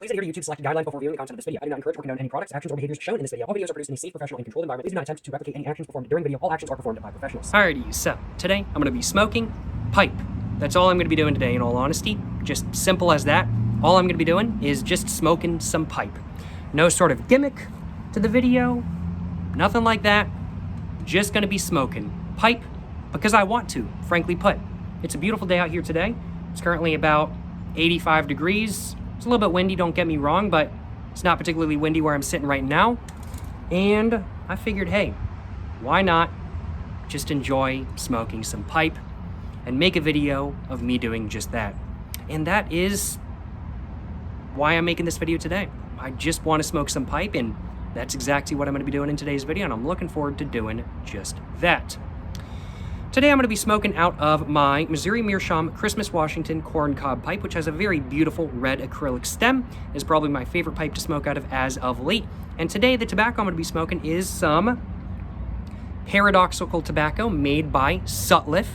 Please adhere to YouTube's selected guidelines before viewing the content of this video. I do not encourage or condone any products, actions, or behaviors shown in this video. All videos are produced in a safe, professional, and controlled environment. Please do not attempt to replicate any actions performed during the video. All actions are performed by professionals. Alrighty, so today I'm going to be smoking pipe. That's all I'm going to be doing today, in all honesty. Just simple as that. All I'm going to be doing is just smoking some pipe. No sort of gimmick to the video, nothing like that. Just going to be smoking pipe because I want to, frankly put. It's a beautiful day out here today. It's currently about 85 degrees. It's a little bit windy, don't get me wrong, but it's not particularly windy where I'm sitting right now. And I figured, hey, why not just enjoy smoking some pipe and make a video of me doing just that. And that is why I'm making this video today. I just want to smoke some pipe, and that's exactly what I'm going to be doing in today's video, and I'm looking forward to doing just that. Today I'm going to be smoking out of my Missouri Meerschaum Christmas Washington corncob pipe, which has a very beautiful red acrylic stem. It's probably my favorite pipe to smoke out of as of late. And today the tobacco I'm going to be smoking is some paradoxical tobacco made by Sutliff.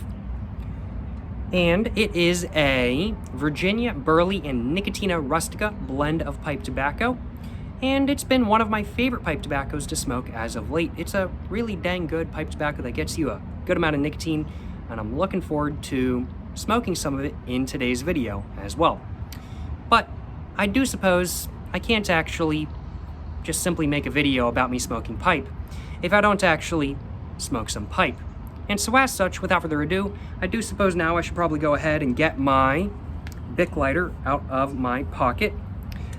And it is a Virginia Burley and Nicotina Rustica blend of pipe tobacco. And it's been one of my favorite pipe tobaccos to smoke as of late. It's a really dang good pipe tobacco that gets you a good amount of nicotine, and I'm looking forward to smoking some of it in today's video as well. But I do suppose I can't actually just simply make a video about me smoking pipe if I don't actually smoke some pipe. And so as such, without further ado, I do suppose now I should probably go ahead and get my Bic lighter out of my pocket.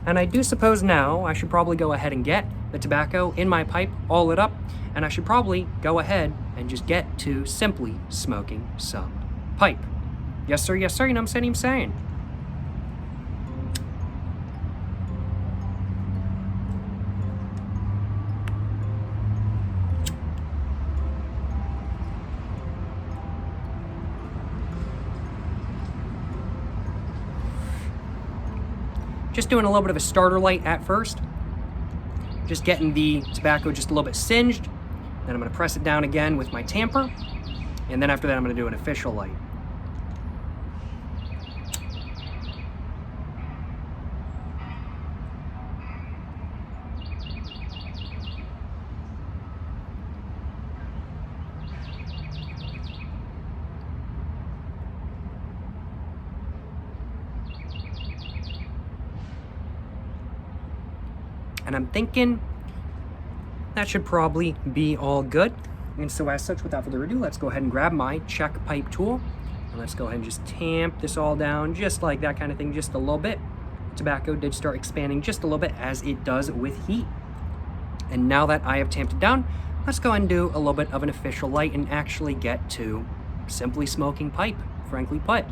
And I do suppose now I should probably go ahead and get the tobacco in my pipe all lit up, and I should probably go ahead and just get to simply smoking some pipe. Yes sir, you know what I'm saying. Just doing a little bit of a starter light at first. Just getting the tobacco just a little bit singed. Then I'm going to press it down again with my tamper. And then after that I'm going to do an official light. And I'm thinking that should probably be all good. And so as such, without further ado, let's go ahead and grab my check pipe tool. And let's go ahead and just tamp this all down, just like that kind of thing, just a little bit. Tobacco did start expanding just a little bit, as it does with heat. And now that I have tamped it down, let's go ahead and do a little bit of an official light and actually get to simply smoking pipe, frankly put.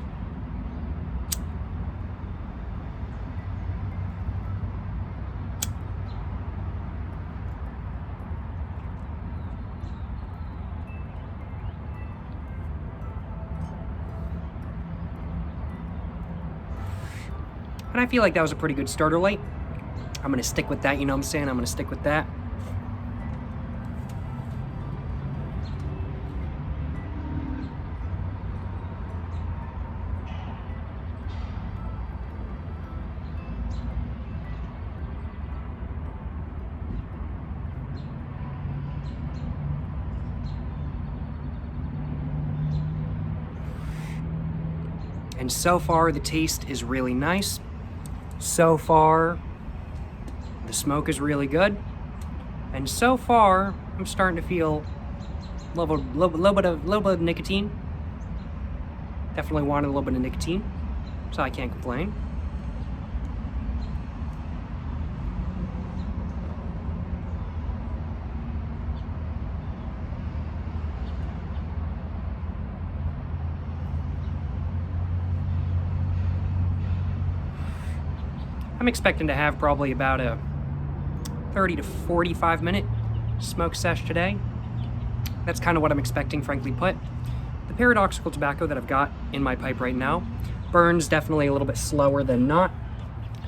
And I feel like that was a pretty good starter light. I'm going to stick with that, you know what I'm saying? I'm going to stick with that. And so far, the taste is really nice. So far, the smoke is really good. And so far, I'm starting to feel a little bit of nicotine. Definitely wanted a little bit of nicotine, so I can't complain. I'm expecting to have probably about a 30 to 45 minute smoke sesh today. That's kind of what I'm expecting, frankly put. The paradoxical tobacco that I've got in my pipe right now burns definitely a little bit slower than not.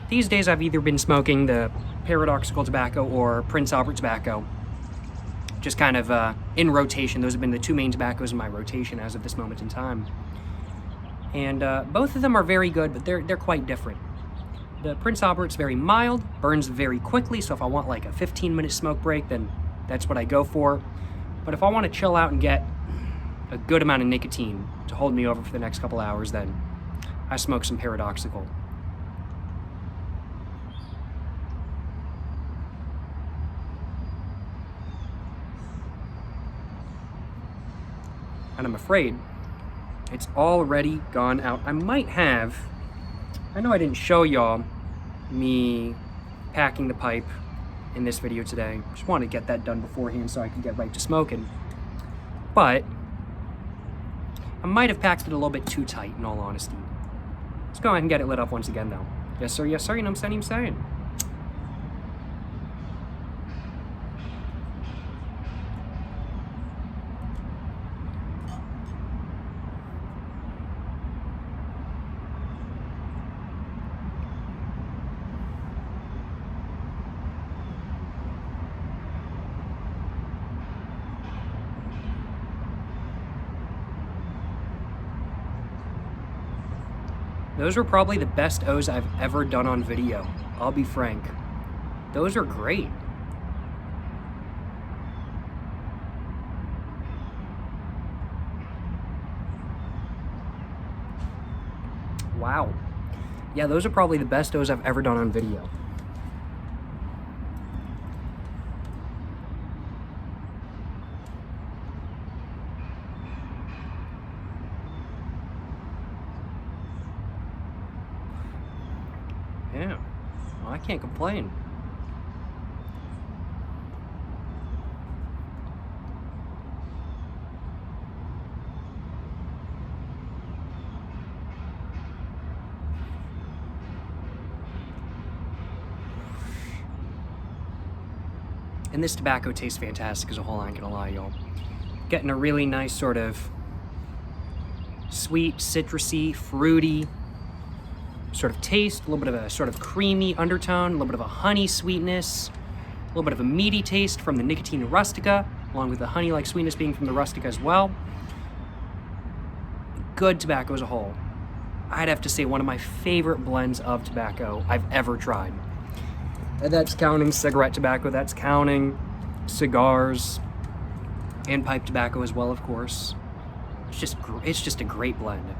These days I've either been smoking the paradoxical tobacco or Prince Albert tobacco. Just kind of in rotation. Those have been the two main tobaccos in my rotation as of this moment in time. And both of them are very good, but they're quite different. The Prince Albert's very mild, burns very quickly, so if I want like a 15-minute smoke break, then that's what I go for. But if I want to chill out and get a good amount of nicotine to hold me over for the next couple hours, then I smoke some Paradoxical. And I'm afraid it's already gone out. I might have, I know I didn't show y'all me packing the pipe in this video today. Just wanted to get that done beforehand so I could get right to smoking. But I might have packed it a little bit too tight, in all honesty. Let's go ahead and get it lit up once again, though. Yes, sir, you know what I'm saying. Those were probably the best O's I've ever done on video. I'll be frank. Those are great. Wow. Yeah, those are probably the best O's I've ever done on video. Yeah, well, I can't complain. And this tobacco tastes fantastic as a whole, I ain't gonna lie, y'all. Getting a really nice sort of sweet, citrusy, fruity sort of taste, a little bit of a sort of creamy undertone, a little bit of a honey sweetness, a little bit of a meaty taste from the Nicotina rustica, along with the honey-like sweetness being from the rustica as well. Good tobacco as a whole. I'd have to say one of my favorite blends of tobacco I've ever tried. And that's counting cigarette tobacco, that's counting cigars, and pipe tobacco as well, of course. It's just a great blend.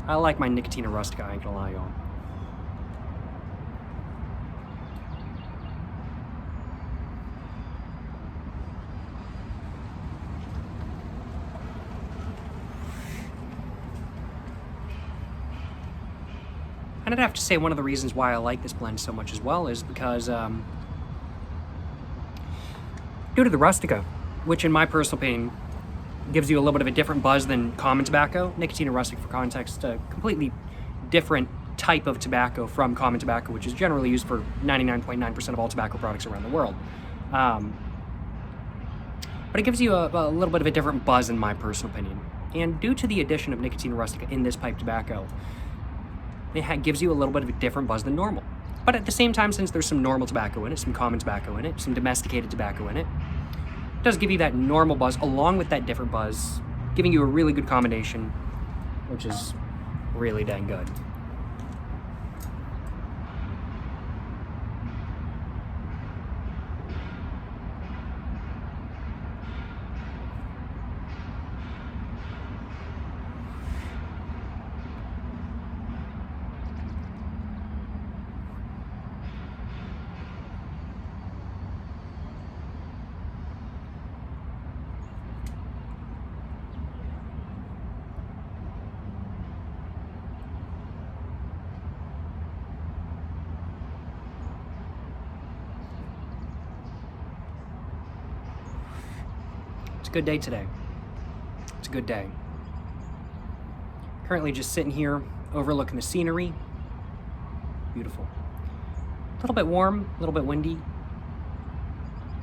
I like my Nicotina rustica, I ain't gonna lie, y'all. And I'd have to say one of the reasons why I like this blend so much as well is because due to the rustica, which in my personal opinion gives you a little bit of a different buzz than common tobacco. Nicotina rustic, for context, a completely different type of tobacco from common tobacco, which is generally used for 99.9% of all tobacco products around the world. But it gives you a little bit of a different buzz in my personal opinion. And due to the addition of Nicotina rustica in this pipe tobacco, it gives you a little bit of a different buzz than normal. But at the same time, since there's some normal tobacco in it, some common tobacco in it, some domesticated tobacco in it, it does give you that normal buzz along with that different buzz, giving you a really good combination, which is really dang good. It's a good day today. It's a good day. Currently just sitting here overlooking the scenery. Beautiful. A little bit warm, a little bit windy,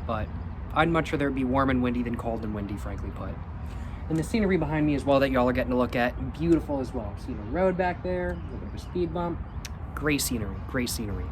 but I'd much rather it be warm and windy than cold and windy, frankly put. And the scenery behind me as well that y'all are getting to look at, beautiful as well. See the road back there, a little bit of a speed bump. Great scenery, great scenery.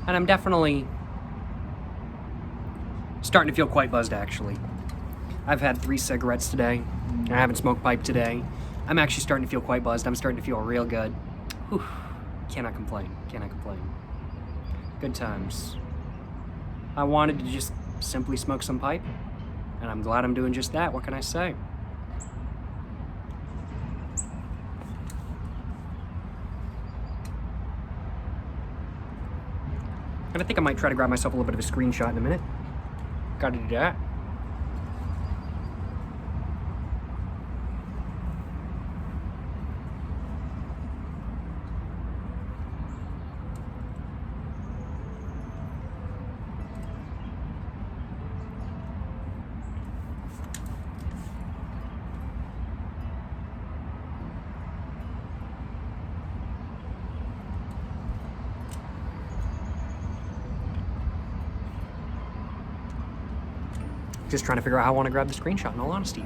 And I'm definitely starting to feel quite buzzed, actually. I've had 3 cigarettes today. I haven't smoked pipe today. I'm actually starting to feel quite buzzed. I'm starting to feel real good. Whew. Cannot complain. Cannot complain. Good times. I wanted to just simply smoke some pipe, and I'm glad I'm doing just that. What can I say? And I think I might try to grab myself a little bit of a screenshot in a minute. Gotta do that. Just trying to figure out how I want to grab the screenshot, in all honesty.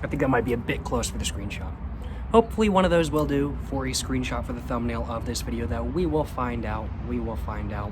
I think that might be a bit close for the screenshot. Hopefully one of those will do for a screenshot for the thumbnail of this video, though. We will find out. We will find out.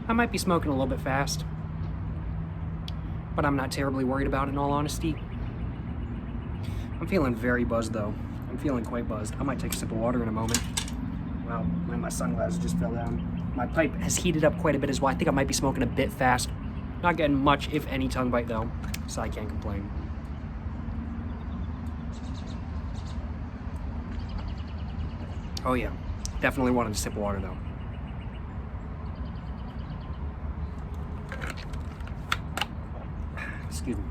I might be smoking a little bit fast, but I'm not terribly worried about it, in all honesty. I'm feeling very buzzed, though. I'm feeling quite buzzed. I might take a sip of water in a moment. Wow, my sunglasses just fell down. My pipe has heated up quite a bit as well. I think I might be smoking a bit fast. Not getting much, if any, tongue bite, though, so I can't complain. Oh yeah, definitely wanted a sip of water, though. Excuse me.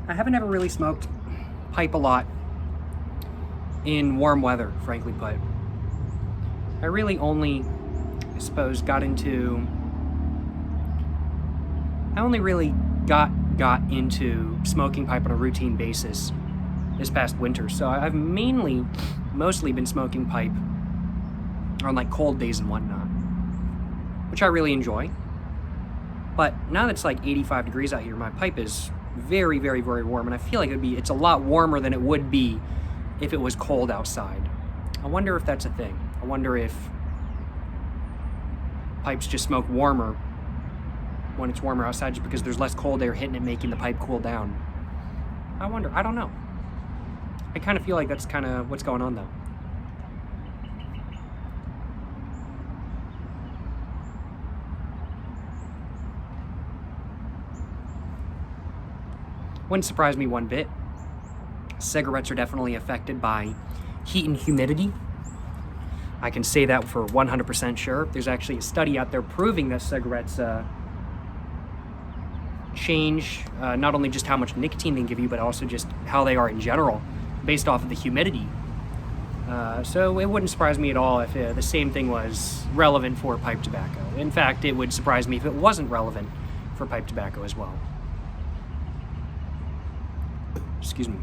I haven't ever really smoked pipe a lot in warm weather, frankly put. I really only, I suppose, I only really got into smoking pipe on a routine basis this past winter. So I've mostly been smoking pipe on like cold days and whatnot, which I really enjoy. But now that it's like 85 degrees out here, my pipe is very, very, very warm, and I feel like it's a lot warmer than it would be if it was cold outside. I wonder if that's a thing. I wonder if pipes just smoke warmer when it's warmer outside just because there's less cold air hitting it, making the pipe cool down. I wonder. I don't know. I kind of feel like that's kind of what's going on, though. Wouldn't surprise me one bit. Cigarettes are definitely affected by heat and humidity. I can say that for 100% sure. There's actually a study out there proving that cigarettes change not only just how much nicotine they give you, but also just how they are in general, based off of the humidity. So it wouldn't surprise me at all if the same thing was relevant for pipe tobacco. In fact, it would surprise me if it wasn't relevant for pipe tobacco as well. Excuse me.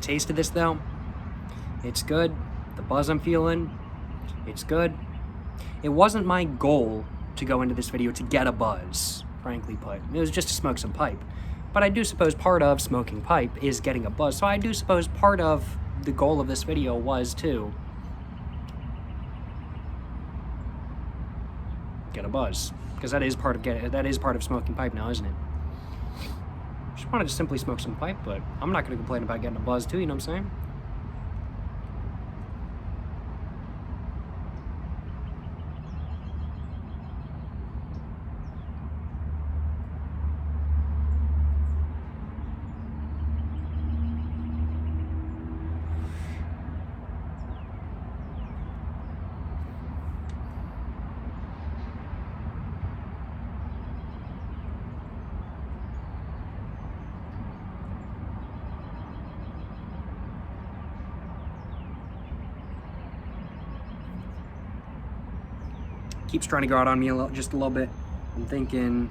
Taste of this though, it's good. The buzz I'm feeling, it's good. It wasn't my goal to go into this video to get a buzz, frankly put. It was just to smoke some pipe. But I do suppose part of smoking pipe is getting a buzz, so I do suppose part of the goal of this video was to get a buzz, because that is part of smoking pipe now, isn't it? Just wanted to simply smoke some pipe, but I'm not going to complain about getting a buzz too, you know what I'm saying? Keeps trying to go out on me just a little bit. I'm thinking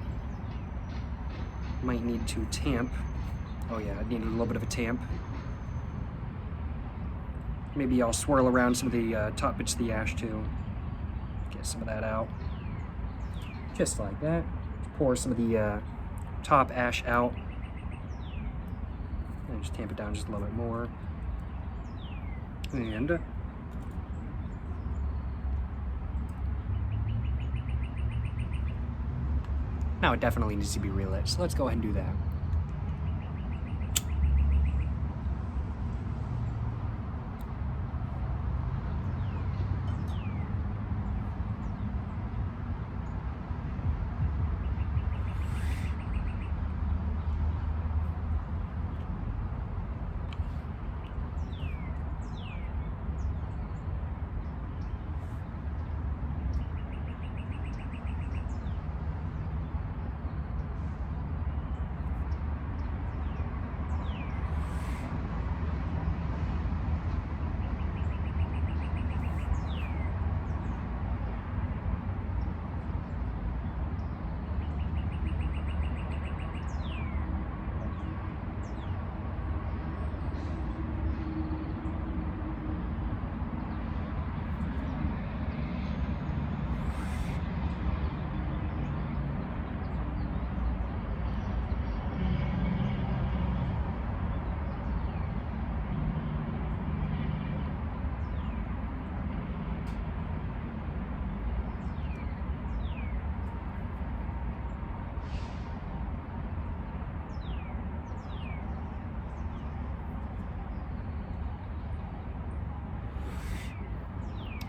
might need to tamp. Oh yeah, I need a little bit of a tamp. Maybe I'll swirl around some of the top bits of the ash too. Get some of that out. Just like that. Pour some of the top ash out. And just tamp it down just a little bit more. And now it definitely needs to be relit, so let's go ahead and do that.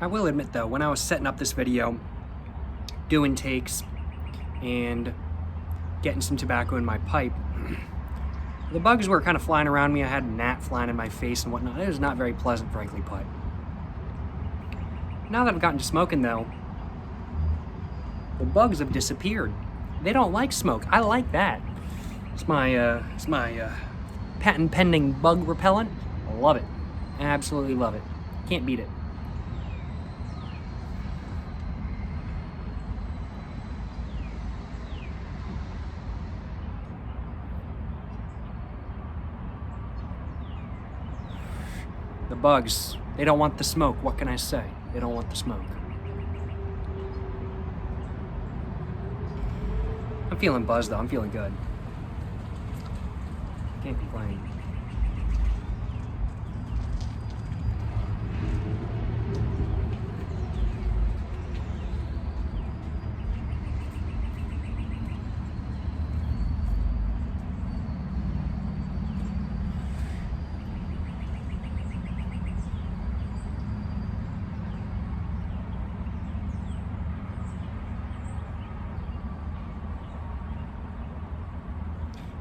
I will admit though, when I was setting up this video, doing takes, and getting some tobacco in my pipe, the bugs were kind of flying around me. I had a gnat flying in my face and whatnot. It was not very pleasant, frankly put. Now that I've gotten to smoking though, the bugs have disappeared. They don't like smoke. I like that. It's my patent pending bug repellent. I love it. Absolutely love it. Can't beat it. The bugs, they don't want the smoke. What can I say? They don't want the smoke. I'm feeling buzzed though. I'm feeling good. Can't complain.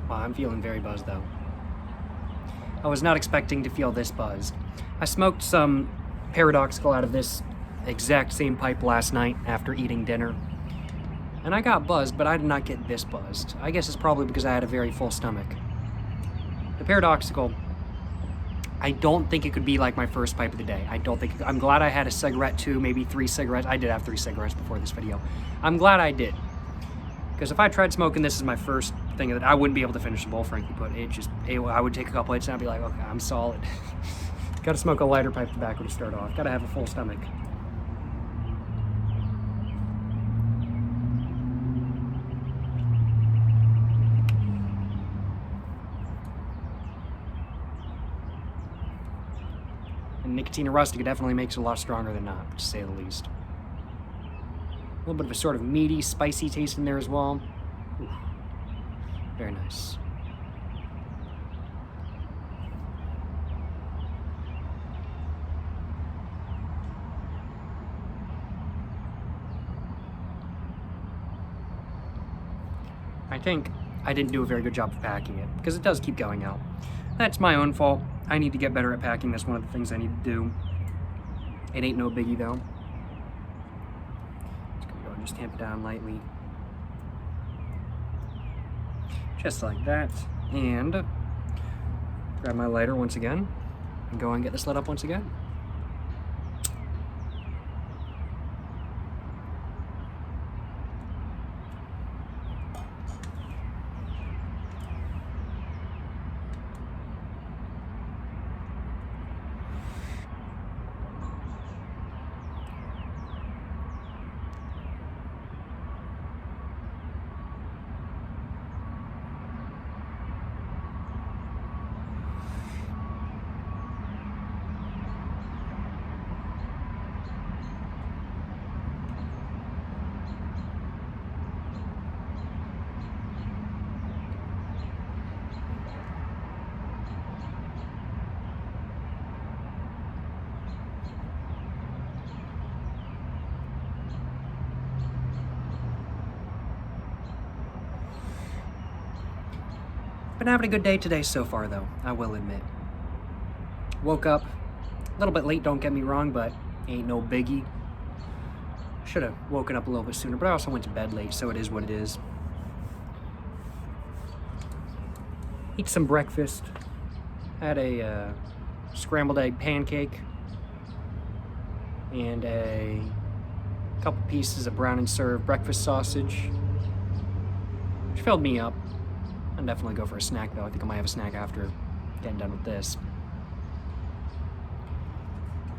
Wow, I'm feeling very buzzed though. I was not expecting to feel this buzzed. I smoked some paradoxical out of this exact same pipe last night after eating dinner. And I got buzzed, but I did not get this buzzed. I guess it's probably because I had a very full stomach. The paradoxical, I don't think it could be like my first pipe of the day. I'm glad I had a cigarette too, maybe 3 cigarettes. I did have 3 cigarettes before this video. I'm glad I did. Because if I tried smoking this as my first thing of it, I wouldn't be able to finish the bowl, frankly, but I would take a couple hits and I'd be like, okay, I'm solid. Gotta smoke a lighter pipe tobacco to start off. Gotta have a full stomach. And nicotine rustic, it definitely makes it a lot stronger than not, to say the least. A little bit of a sort of meaty, spicy taste in there as well. Ooh, very nice. I think I didn't do a very good job of packing it, because it does keep going out. That's my own fault. I need to get better at packing. That's one of the things I need to do. It ain't no biggie though. Just tamp it down lightly. Just like that. And grab my lighter once again and go and get this lit up once again. Been having a good day today so far though, I will admit. Woke up a little bit late, don't get me wrong, but ain't no biggie. Should have woken up a little bit sooner, but I also went to bed late, so it is what it is. Eat some breakfast. Had a scrambled egg pancake and a couple pieces of brown and served breakfast sausage, which filled me up. I'll definitely go for a snack though. I think I might have a snack after getting done with this.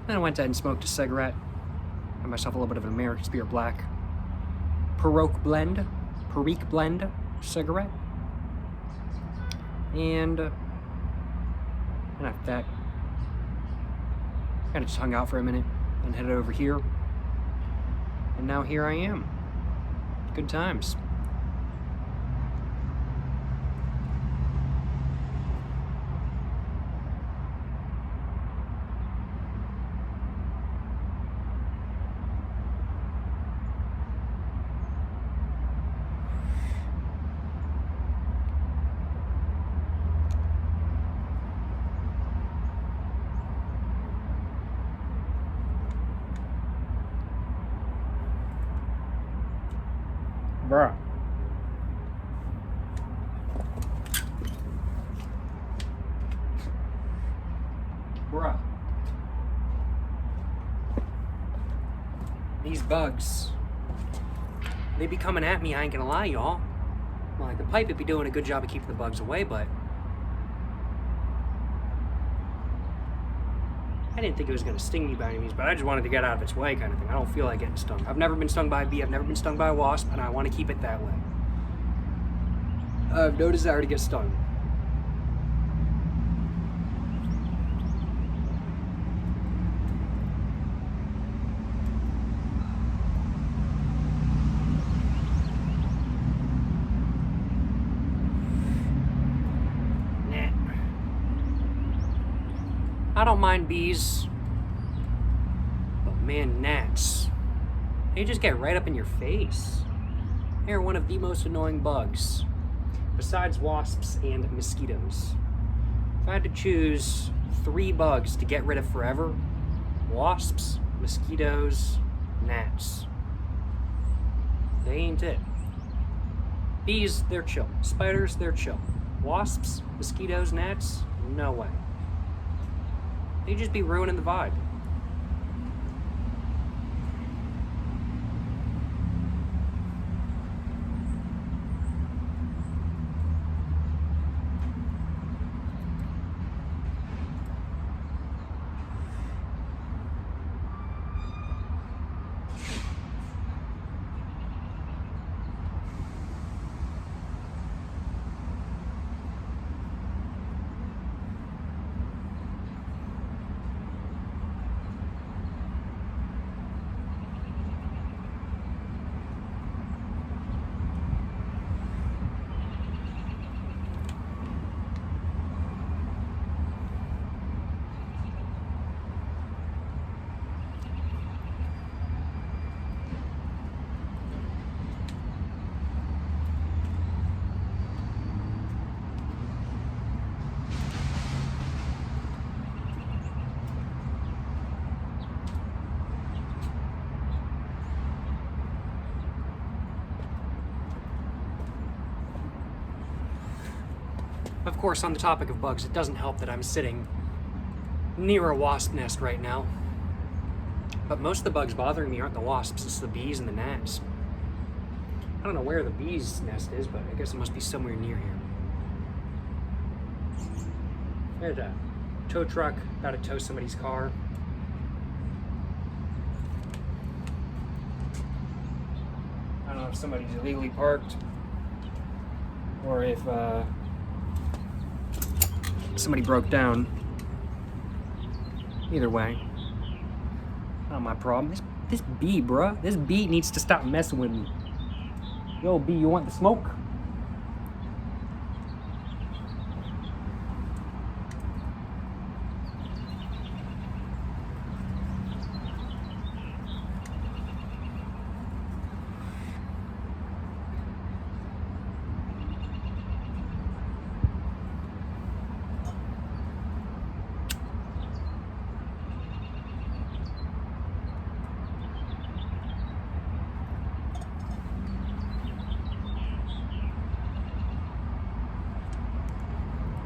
Then I went ahead and smoked a cigarette. Got myself a little bit of an American Spirit Black Perique blend cigarette. And after that, kind of just hung out for a minute and headed over here. And now here I am. Good times. Bruh. Bruh. These bugs, they be coming at me, I ain't gonna lie, y'all. Like, the pipe would be doing a good job of keeping the bugs away, but I didn't think it was gonna sting me by any means, but I just wanted to get out of its way kind of thing. I don't feel like getting stung. I've never been stung by a bee, I've never been stung by a wasp, and I want to keep it that way. I have no desire to get stung. I don't mind bees, but man, gnats, they just get right up in your face. They're one of the most annoying bugs, besides wasps and mosquitoes. If I had to choose 3 bugs to get rid of forever, wasps, mosquitoes, gnats. They ain't it. Bees, they're chill. Spiders, they're chill. Wasps, mosquitoes, gnats, no way. They just be ruining the vibe. Of course, on the topic of bugs, it doesn't help that I'm sitting near a wasp nest right now. But most of the bugs bothering me aren't the wasps, it's the bees and the gnats. I don't know where the bee's nest is, but I guess it must be somewhere near here. There's a tow truck about to tow somebody's car. I don't know if somebody's illegally parked or if somebody broke down. Either way, not my problem. This bee, bruh. This bee needs to stop messing with me. Yo, bee, you want the smoke?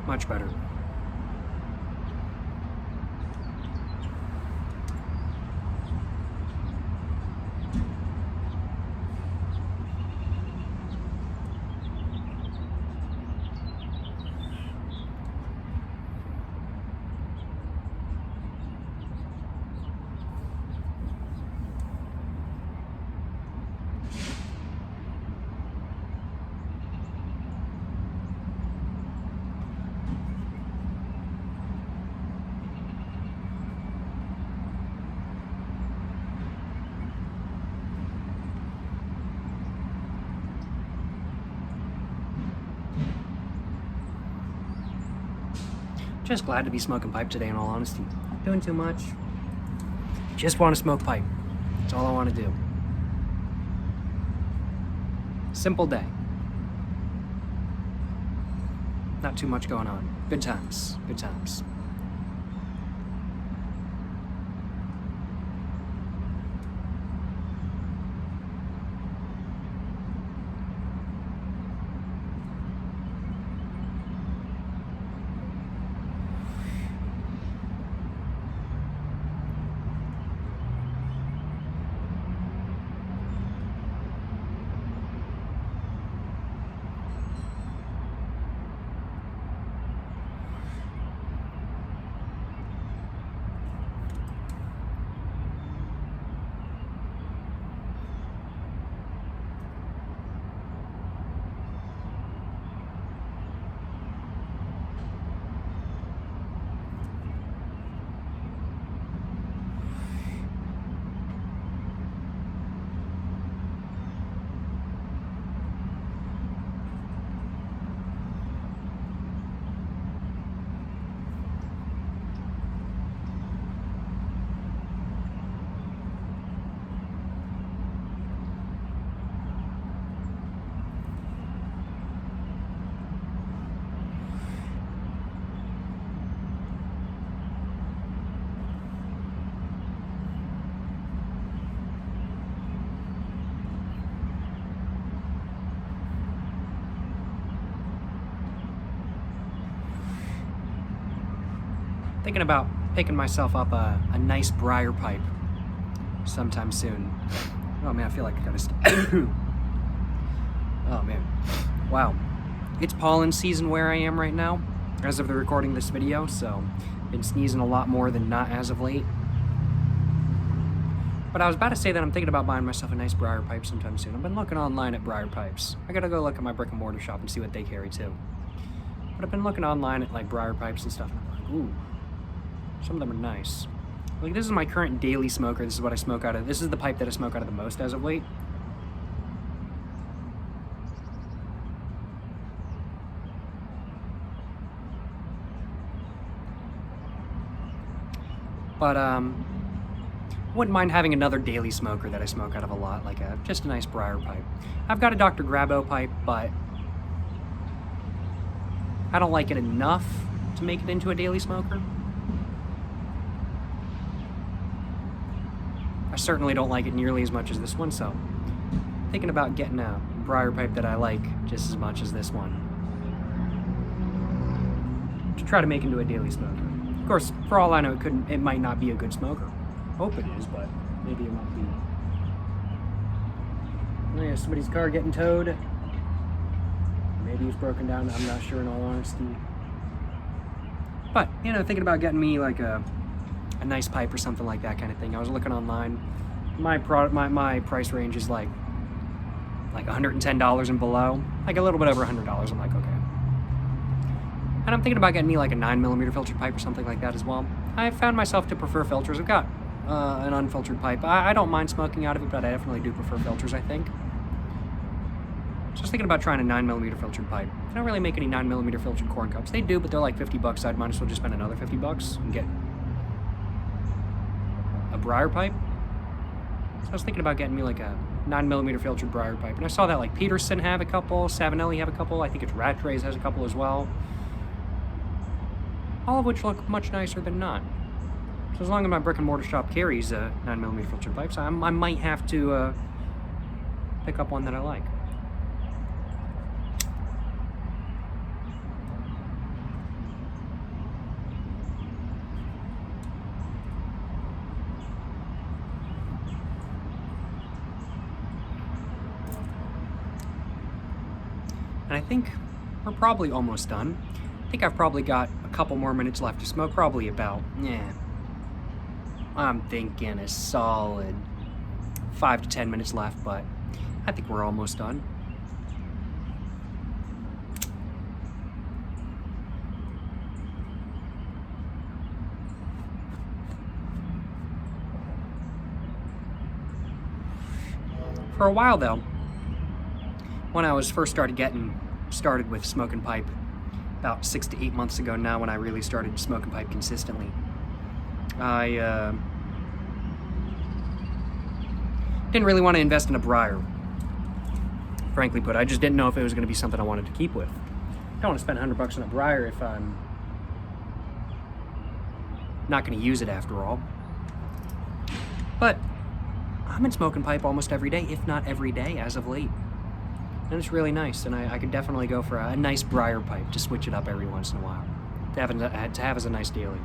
Much better. Just glad to be smoking pipe today, in all honesty. Not doing too much. Just want to smoke pipe. That's all I want to do. Simple day. Not too much going on. Good times. Good times. Thinking about picking myself up a nice briar pipe sometime soon. Oh man, I feel like I gotta oh man. Wow. It's pollen season where I am right now, as of the recording this video, so been sneezing a lot more than not as of late. But I was about to say that I'm thinking about buying myself a nice briar pipe sometime soon. I've been looking online at briar pipes. I gotta go look at my brick and mortar shop and see what they carry too. But I've been looking online at like briar pipes and stuff, and I'm like, ooh, some of them are nice. Like, this is my current daily smoker. This is what I smoke out of. This is the pipe that I smoke out of the most as of late. But, wouldn't mind having another daily smoker that I smoke out of a lot, like just a nice briar pipe. I've got a Dr. Grabo pipe, but I don't like it enough to make it into a daily smoker. I certainly don't like it nearly as much as this one, so thinking about getting a briar pipe that I like just as much as this one to try to make into a daily smoker. Of course, for all I know, it might not be a good smoker. Hope it is, but maybe it won't be. Oh yeah, somebody's car getting towed. Maybe it's broken down, I'm not sure in all honesty. But, you know, thinking about getting me like a nice pipe or something like that kind of thing. I was looking online. My price range is like $110 and below. Like a little bit over $100. I'm like, okay. And I'm thinking about getting me like a 9mm filtered pipe or something like that as well. I found myself to prefer filters. I've got an unfiltered pipe. I don't mind smoking out of it, but I definitely do prefer filters, I think. So I was thinking about trying a 9mm filtered pipe. They don't really make any 9mm filtered corn cups. They do, but they're like $50. I'd might as well just spend another $50 and get a briar pipe. So I was thinking about getting me like a 9mm filtered briar pipe. And I saw that like Peterson have a couple, Savinelli have a couple, I think it's Rattray's has a couple as well. All of which look much nicer than not. So as long as my brick and mortar shop carries 9mm filtered pipes, I might have to pick up one that I like. And I think we're probably almost done. I think I've probably got a couple more minutes left to smoke, probably about, I'm thinking a solid 5 to 10 minutes left, but I think we're almost done. For a while though, when I was first started with smoking pipe, about 6 to 8 months ago now, when I really started smoking pipe consistently, I didn't really want to invest in a briar, frankly put. I just didn't know if it was going to be something I wanted to keep with. I don't want to spend $100 on a briar if I'm not going to use it after all. But I've been smoking pipe almost every day, if not every day as of late. And it's really nice, and I could definitely go for a nice briar pipe to switch it up every once in a while, to have as a nice daily.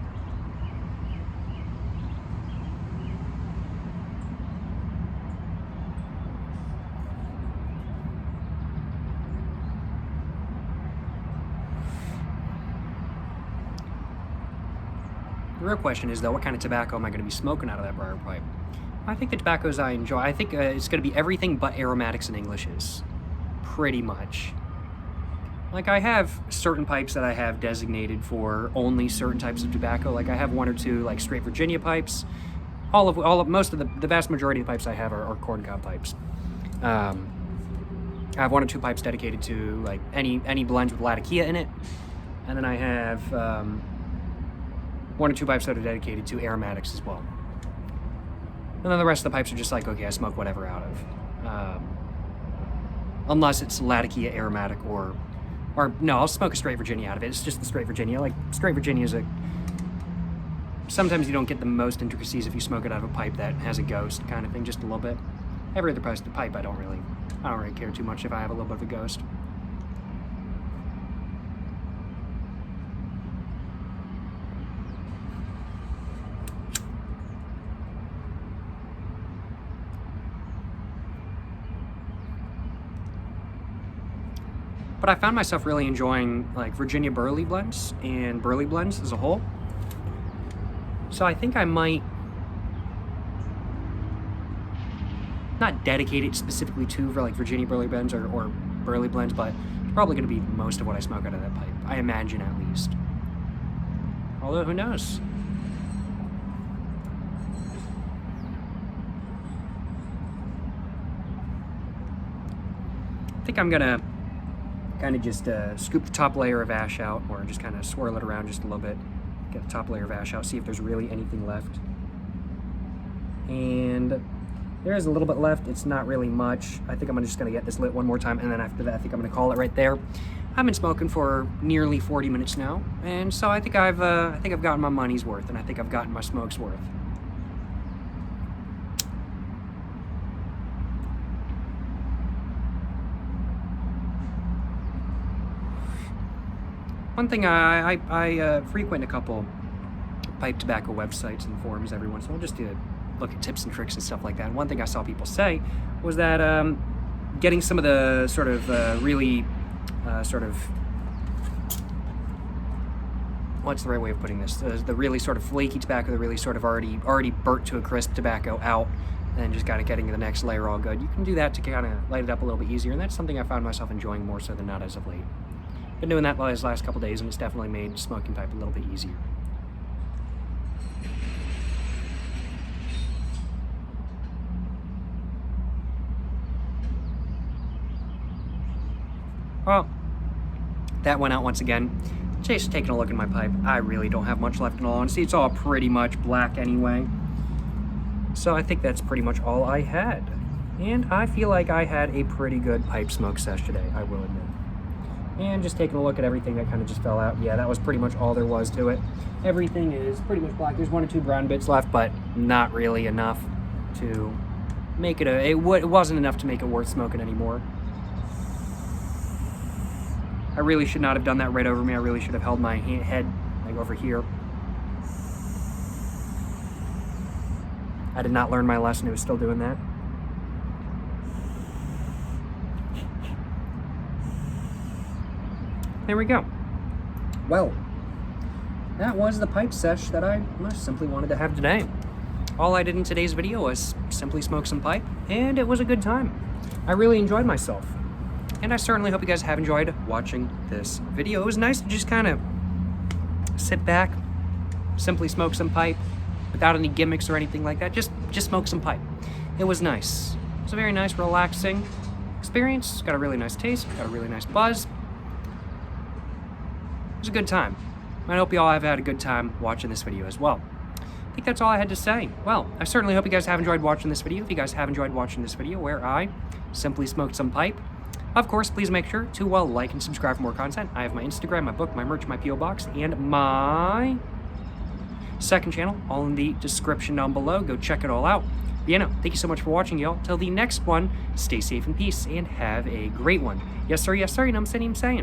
The real question is, though, what kind of tobacco am I going to be smoking out of that briar pipe? I think the tobaccos I enjoy, I think it's going to be everything but aromatics and Englishes. Pretty much. Like, I have certain pipes that I have designated for only certain types of tobacco. Like, I have one or two like straight Virginia pipes. Most of the vast majority of the pipes I have are corncob pipes. I have one or two pipes dedicated to like any blends with Latakia in it, and then I have one or two pipes that are dedicated to aromatics as well. And then the rest of the pipes are just like, okay, I smoke whatever out of. Unless it's Latakia aromatic or no, I'll smoke a straight Virginia out of it. It's just the straight Virginia. Like, straight Virginia is sometimes you don't get the most intricacies if you smoke it out of a pipe that has a ghost kind of thing, just a little bit. Every other pipe I don't really care too much if I have a little bit of a ghost. But I found myself really enjoying like Virginia burley blends and burley blends as a whole. So I think I might not dedicate it specifically to for like Virginia burley blends or burley blends, but it's probably going to be most of what I smoke out of that pipe. I imagine, at least. Although, who knows? I think I'm gonna kind of just scoop the top layer of ash out, or just kind of swirl it around just a little bit. Get the top layer of ash out, see if there's really anything left. And there is a little bit left. It's not really much. I think I'm just gonna get this lit one more time, and then after that, I think I'm gonna call it right there. I've been smoking for nearly 40 minutes now, and so I think I've gotten my money's worth, and I think I've gotten my smoke's worth. One thing, I frequent a couple pipe tobacco websites and forums every once in a while just to look at tips and tricks and stuff like that. And one thing I saw people say was that getting some of the sort of really what's the right way of putting this? The really sort of flaky tobacco, the really sort of already burnt to a crisp tobacco out, and just kind of getting to the next layer all good. You can do that to kind of light it up a little bit easier, and that's something I found myself enjoying more so than not as of late. Been doing that these last couple days, and it's definitely made smoking pipe a little bit easier. Well, that went out once again. Just taking a look at my pipe. I really don't have much left in all honesty. It's all pretty much black anyway. So I think that's pretty much all I had. And I feel like I had a pretty good pipe smoke sesh today, I will admit. And just taking a look at everything that kind of just fell out. Yeah, that was pretty much all there was to it. Everything is pretty much black. There's 1 or 2 brown bits left, but not really enough to make it it wasn't enough to make it worth smoking anymore. I really should not have done that right over me. I really should have held my head like over here. I did not learn my lesson. It was still doing that. There we go. Well, that was the pipe sesh that I simply wanted to have today. All I did in today's video was simply smoke some pipe, and it was a good time. I really enjoyed myself. And I certainly hope you guys have enjoyed watching this video. It was nice to just kind of sit back, simply smoke some pipe, without any gimmicks or anything like that. Just smoke some pipe. It was nice. It was a very nice, relaxing experience. Got a really nice taste, got a really nice buzz. It was a good time. I hope you all have had a good time watching this video as well. I think that's all I had to say. Well, I certainly hope you guys have enjoyed watching this video. If you guys have enjoyed watching this video where I simply smoked some pipe, of course, please make sure to like and subscribe for more content. I have my Instagram, my book, my merch, my P.O. box, and my second channel, all in the description down below. Go check it all out. But, you know, thank you so much for watching, y'all. Till the next one, stay safe in peace and have a great one. Yes, sir, you know what I'm saying?